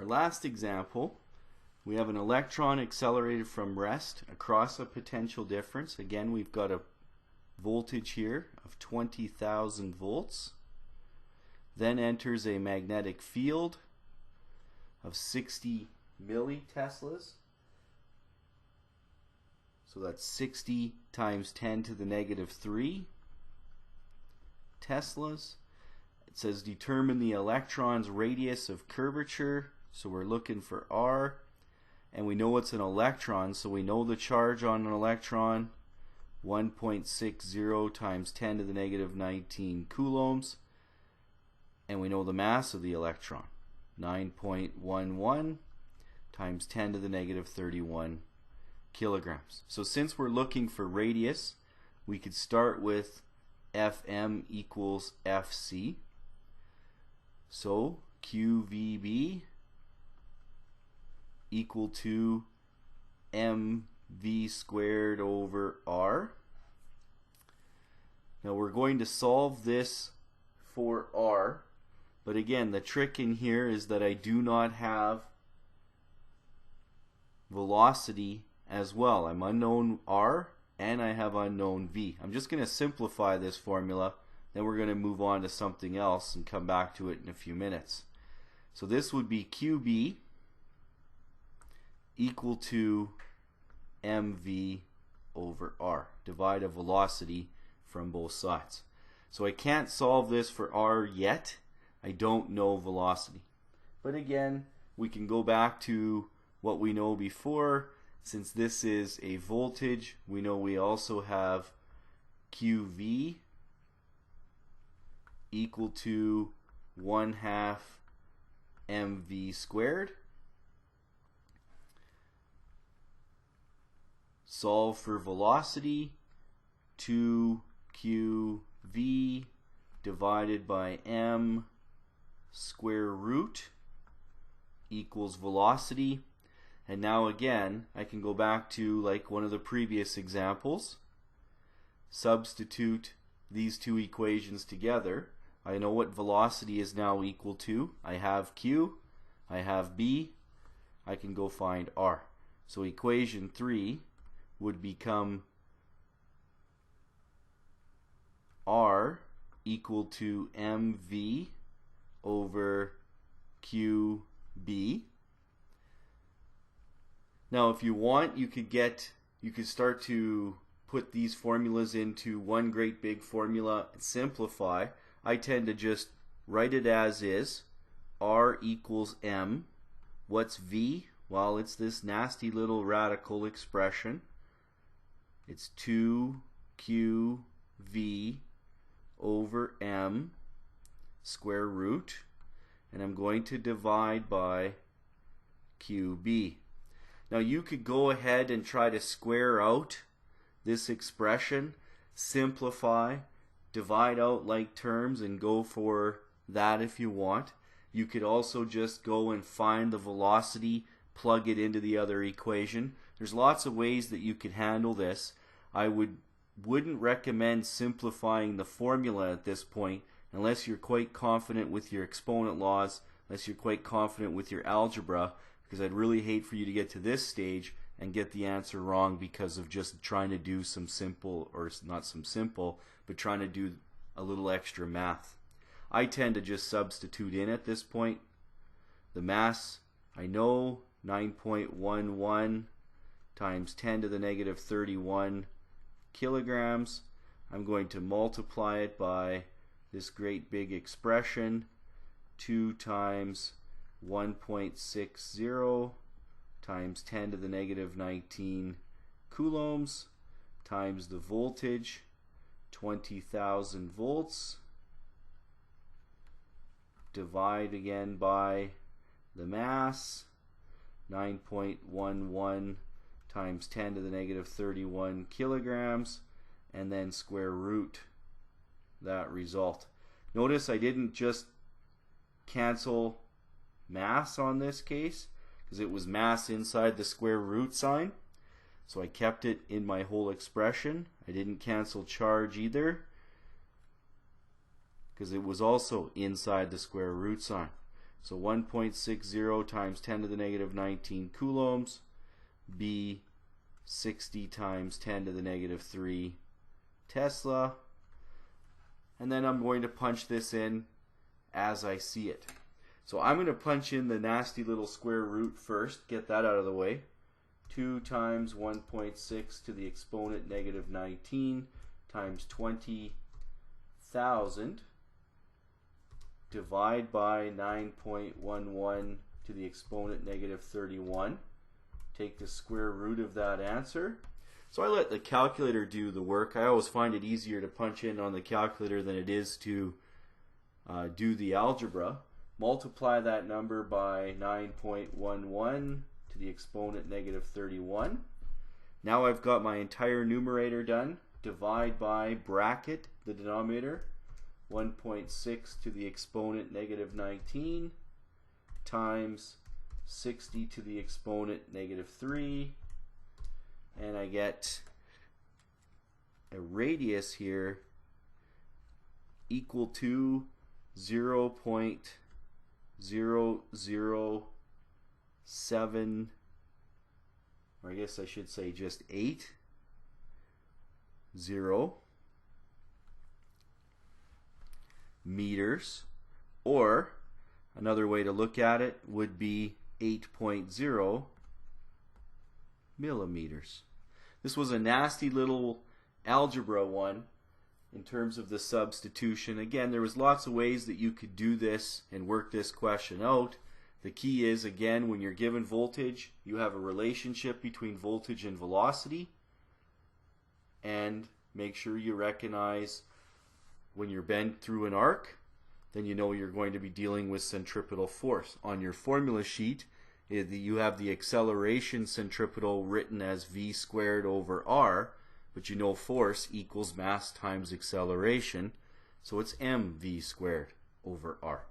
last example, we have an electron accelerated from rest across a potential difference. Again, we've got a voltage here of 20,000 volts. Then enters a magnetic field of 60 milliteslas. So that's 60 times 10 to the negative 3 teslas. It says determine the electron's radius of curvature. So we're looking for R. And we know it's an electron, so we know the charge on an electron, 1.60 times 10 to the negative 19 coulombs. And we know the mass of the electron, 9.11 times 10 to the negative 31 kilograms. So since we're looking for radius, we could start with Fm equals Fc. So QVB equal to mv squared over r. Now we're going to solve this for r, but again the trick in here is that I do not have velocity as well. I'm unknown r and I have unknown v. I'm just going to simplify this formula, then we're going to move on to something else and come back to it in a few minutes. So this would be QB equal to mv over r. Divide a velocity from both sides. So I can't solve this for r yet. I don't know velocity. But again, we can go back to what we know before. Since this is a voltage, we know we also have QV equal to 1/2 mv squared. Solve for velocity, 2qv divided by m square root equals velocity. And now again, I can go back to like one of the previous examples, substitute these two equations together. I know what velocity is now equal to. I have q, I have b, I can go find r. So equation 3 would become r equal to mv over qb. Now if you want, you could start to put these formulas into one great big formula and simplify. I tend to just write it as is. R equals m. What's v? Well, it's this nasty little radical expression. It's 2qv over m square root, and I'm going to divide by qb. Now you could go ahead and try to square out this expression, simplify, divide out like terms, and go for that if you want. You could also just go and find the velocity, plug it into the other equation. There's lots of ways that you could handle this. I wouldn't recommend simplifying the formula at this point unless you're quite confident with your exponent laws, unless you're quite confident with your algebra, because I'd really hate for you to get to this stage and get the answer wrong because of just trying to do some simple, or not some simple, but trying to do a little extra math. I tend to just substitute in at this point. The mass, I know, 9.11 times 10 to the negative 31 kilograms. I'm going to multiply it by this great big expression, 2 times 1.60 times 10 to the negative 19 coulombs times the voltage, 20,000 volts, divide again by the mass, 9.11 times 10 to the negative 31 kilograms, and then square root that result. Notice I didn't just cancel mass on this case because it was mass inside the square root sign, so I kept it in my whole expression. I didn't cancel charge either because it was also inside the square root sign. So 1.60 times 10 to the negative 19 coulombs. B, 60 times 10 to the negative 3 Tesla. And then I'm going to punch this in as I see it. So I'm going to punch in the nasty little square root first, get that out of the way. 2 times 1.6 to the exponent negative 19 times 20,000 divide by 9.11 to the exponent negative 31. Take the square root of that answer. So I let the calculator do the work. I always find it easier to punch in on the calculator than it is to do the algebra. Multiply that number by 9.11 to the exponent negative 31. Now I've got my entire numerator done. Divide by, bracket the denominator, 1.6 to the exponent negative 19 times 60 to the exponent negative 3, and I get a radius here equal to 0.007, or I guess I should say just 80 meters, or another way to look at it would be 8.0 millimeters. This was a nasty little algebra one in terms of the substitution. Again, there was lots of ways that you could do this and work this question out. The key is, again, when you're given voltage, you have a relationship between voltage and velocity, and make sure you recognize when you're bent through an arc, then you know you're going to be dealing with centripetal force. On your formula sheet, you have the acceleration centripetal written as v squared over r, but you know force equals mass times acceleration, so it's mv squared over r.